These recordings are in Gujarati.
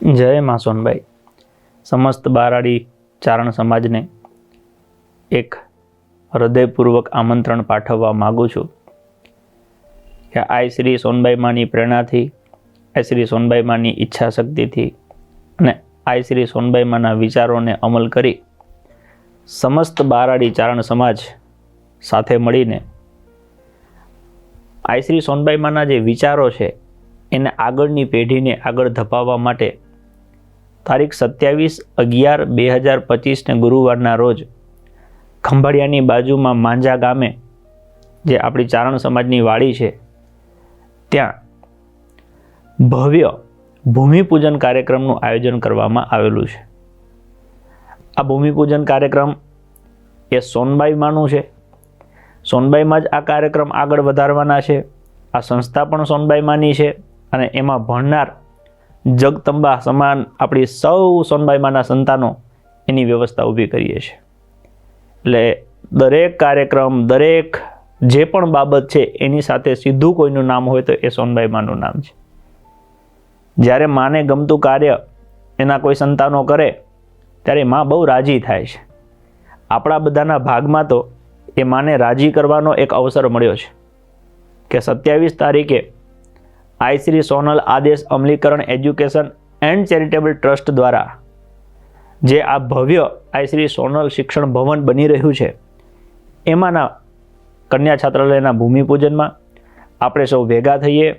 જય મા સોનબાઈ. સમસ્ત બારાડી ચારણ સમાજને એક હૃદયપૂર્વક આમંત્રણ પાઠવવા માગું છું કે આ શ્રી સોનબાઈ માની પ્રેરણાથી, આ શ્રી સોનબાઈ માની ઈચ્છા શક્તિથી અને આ શ્રી સોનબાઈ માના વિચારોને અમલ કરી સમસ્ત બારાડી ચારણ સમાજ સાથે મળીને આ શ્રી સોનબાઈ માના જે વિચારો છે એને આગળની પેઢીને આગળ ધપાવવા માટે તારીખ 27/11/2025 ગુરુવારના રોજ ખંભાળિયાની બાજુમાં માંજા ગામે જે આપણી ચારણ સમાજની વાડી છે ત્યાં ભવ્ય ભૂમિપૂજન કાર્યક્રમનું આયોજન કરવામાં આવેલું છે. આ ભૂમિપૂજન કાર્યક્રમ એ સોનબાઈ માનું છે. સોનબાઈમાં જ આ કાર્યક્રમ આગળ વધારવાના છે. આ સંસ્થા પણ સોનબાઈ માની છે અને એમાં ભણનાર જગદંબા સમાન આપણી સૌ સોનબાઈ માના સંતાનો એની વ્યવસ્થા ઊભી કરીએ છીએ. એટલે દરેક કાર્યક્રમ, દરેક જે પણ બાબત છે એની સાથે સીધું કોઈનું નામ હોય તો એ સોનબાઈ માનું નામ છે. જ્યારે માને ગમતું કાર્ય એના કોઈ સંતાનો કરે ત્યારે માં બહુ રાજી થાય છે. આપણા બધાના ભાગમાં તો એ માને રાજી કરવાનો એક અવસર મળ્યો છે કે 27 તારીખે આઈ શ્રી સોનલ આદેશ અમલીકરણ એજ્યુકેશન એન્ડ ચેરિટેબલ ટ્રસ્ટ દ્વારા જે આ ભવ્ય આઈ શ્રી સોનલ શિક્ષણ ભવન બની રહ્યું છે એમાંના કન્યા છાત્રાલયના ભૂમિપૂજનમાં આપણે સૌ ભેગા થઈએ.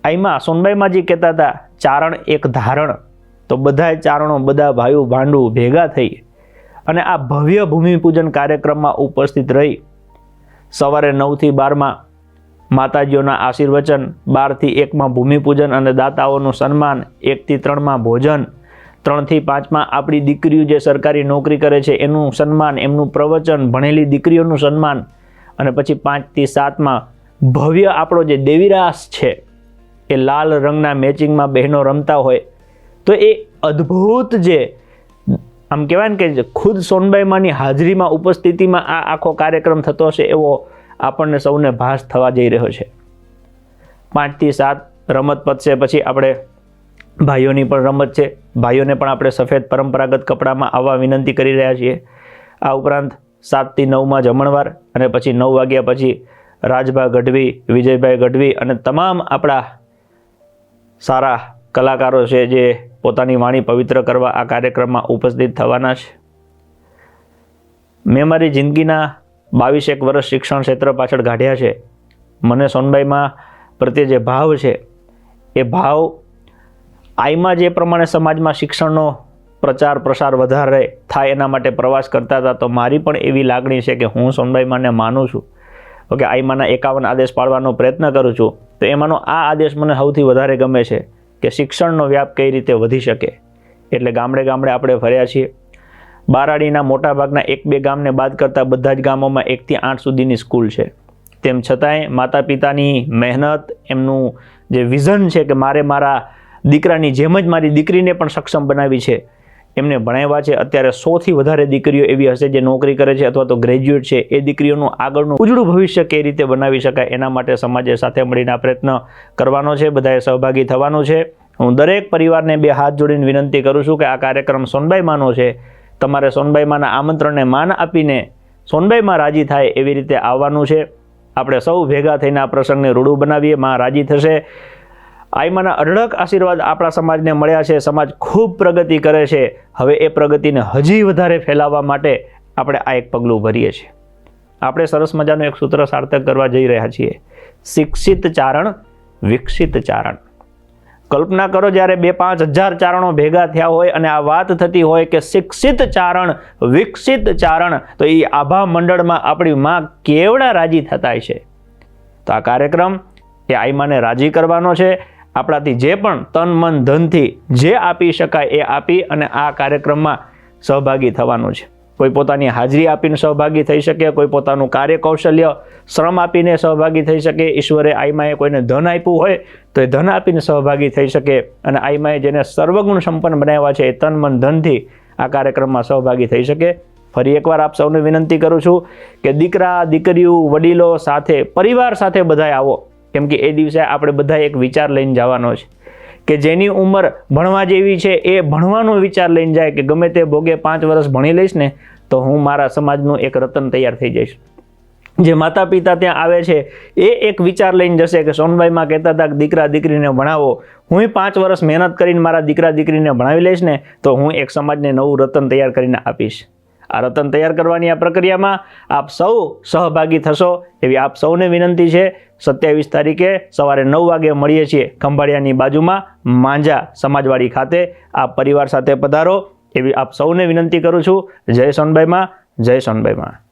આઈમાં સોનબાઈમાજી કહેતા હતા ચારણ એક ધારણ, તો બધાય ચારણો, બધા ભાઈઓ ભાંડુ ભેગા થઈ અને આ ભવ્ય ભૂમિપૂજન કાર્યક્રમમાં ઉપસ્થિત રહી સવારે 9 થી 12 માતાજીઓના આશીર્વચન, 12 થી 1 ભૂમિપૂજન અને દાતાઓનું સન્માન, 1 થી 3 ભોજન, 3 થી 5 આપણી દીકરીઓ જે સરકારી નોકરી કરે છે એનું સન્માન, એમનું પ્રવચન, ભણેલી દીકરીઓનું સન્માન અને પછી 5 થી 7 ભવ્ય આપણો જે દેવીરાસ છે એ લાલ રંગના મેચિંગમાં બહેનો રમતા હોય તો એ અદ્ભુત જે આમ કહેવાય ને કે ખુદ સોનબાઈ માની હાજરીમાં, ઉપસ્થિતિમાં આ આખો કાર્યક્રમ થતો હશે એવો આપણને સૌને ભાસ થવા જઈ રહ્યો છે. 5 થી 7 રમત પતશે પછી આપણે ભાઈઓની પણ રમત છે. ભાઈઓને પણ આપણે સફેદ પરંપરાગત કપડામાં આવવા વિનંતી કરી રહ્યા છીએ. આ ઉપરાંત 7 થી 9 જમણવાર અને પછી 9 વાગ્યા પછી રાજભા ગઢવી, વિજયભાઈ ગઢવી અને તમામ આપણા સારા કલાકારો છે જે પોતાની વાણી પવિત્ર કરવા આ કાર્યક્રમમાં ઉપસ્થિત થવાના છે. મેં મારી જિંદગીના 22 વર્ષ શિક્ષણ ક્ષેત્ર પાછળ કાઢ્યા છે. મને સોનબાઈમાં પ્રત્યે જે ભાવ છે એ ભાવ આઈમાં જે પ્રમાણે સમાજમાં શિક્ષણનો પ્રચાર પ્રસાર વધારે થાય એના માટે પ્રવાસ કરતા હતા તો મારી પણ એવી લાગણી છે કે હું સોનબાઈમાને માનું છું. ઓકે, આઈમાંના 51 આદેશ પાળવાનો પ્રયત્ન કરું છું તો એમાંનો આ આદેશ મને સૌથી વધારે ગમે છે કે શિક્ષણનો વ્યાપ કઈ રીતે વધી શકે. એટલે ગામડે ગામડે આપણે ફર્યા છીએ. બારાડીના મોટા ભાગના 1-2 ગામને બાદ કરતા બધા જ ગામોમાં 1 થી 8 સુધીની સ્કૂલ છે. તેમ છતાંય માતા પિતાની મહેનત, એમનું જે વિઝન છે કે મારે મારા દીકરાની જેમ જ મારી દીકરીને પણ સક્ષમ બનાવી છે, એમને ભણાવ્યા છે. અત્યારે 100થી વધારે દીકરીઓ એવી હશે જે નોકરી કરે છે અથવા તો ગ્રેજ્યુએટ છે. એ દીકરીઓનું આગળનું ઉજળું ભવિષ્ય કઈ રીતે બનાવી શકાય એના માટે સમાજે સાથે મળીને આ પ્રયત્ન કરવાનો છે. બધાએ સહભાગી થવાનું છે. હું દરેક પરિવારને 2 હાથ જોડીને વિનંતી કરું છું કે આ કાર્યક્રમ સોનબાઈ માનો છે. તમારે સોનબાઈ માના આમંત્રણને માન આપીને સોનબાઈમાં રાજી થાય એવી રીતે આવવાનું છે. આપણે સૌ ભેગા થઈને આ પ્રસંગને રૂડું બનાવીએ. માં રાજી થશે. આઈમાના અઢળક આશીર્વાદ આપણા સમાજને મળ્યા છે. સમાજ ખૂબ પ્રગતિ કરે છે. હવે એ પ્રગતિને હજી વધારે ફેલાવવા માટે આપણે આ એક પગલું ભરીએ છીએ. આપણે સરસ મજાનું એક સૂત્ર સાર્થક કરવા જઈ રહ્યા છીએ. શિક્ષિત ચારણ, વિકસિત ચારણ. કલ્પના કરો જ્યારે 2-5 હજાર ચારણો ભેગા થયા હોય અને આ વાત થતી હોય કે શિક્ષિત ચારણ, વિકસિત ચારણ, તો એ આભા મંડળમાં આપણી માં કેવડા રાજી થતા છે. તો આ કાર્યક્રમ એ આઈમાને રાજી કરવાનો છે. આપણાથી જે પણ તન મન ધનથી જે આપી શકાય એ આપી અને આ કાર્યક્રમમાં સહભાગી થવાનું છે. કોઈ પોતાની હાજરી આપીને સહભાગી થઈ શકે, કોઈ પોતાનું કાર્ય કૌશલ્ય, શ્રમ આપીને સહભાગી થઈ શકે. ઈશ્વરે આઈમાએ કોઈને ધન આપ્યું હોય તો એ ધન આપીને સહભાગી થઈ શકે અને આઈમાએ જેને સર્વગુણ સંપન્ન બનાવ્યા છે એ તન મન ધનથી આ કાર્યક્રમમાં સહભાગી થઈ શકે. ફરી એકવાર આપ સૌને વિનંતી કરું છું કે દીકરા, દીકરીઓ, વડીલો સાથે, પરિવાર સાથે બધાય આવો. કેમ કે એ દિવસે આપણે બધા એક વિચાર લઈને જવાનો છે કે જેની ઉંમર ભણવા જેવી છે એ ભણવાનો વિચાર લઈને જાય કે ગમે તે ભોગે 5 વર્ષ ભણી લઈશ ને તો હું મારા સમાજનું એક રતન તૈયાર થઈ જઈશ. જે માતા પિતા ત્યાં આવે છે એ એક વિચાર લઈને જશે કે સોનબાઈમાં કહેતા હતા કે દીકરા દીકરીને ભણાવો, હું 5 વર્ષ મહેનત કરીને મારા દીકરા દીકરીને ભણાવી લઈશ ને તો હું એક સમાજને નવું રતન તૈયાર કરીને આપીશ. આ રતન તૈયાર કરવાની આ પ્રક્રિયામાં આપ સૌ સહભાગી થશો એવી આપ સૌને વિનંતી છે. 27 તારીખે સવારે 9 વાગે મળીએ છીએ ખંભાળિયાની બાજુમાં માંજા સમાજવાડી ખાતે. આપ પરિવાર સાથે પધારો એવી આપ સૌને વિનંતી કરું છું. જય સોનબાઈમાં, જય સોનબાઈમાં.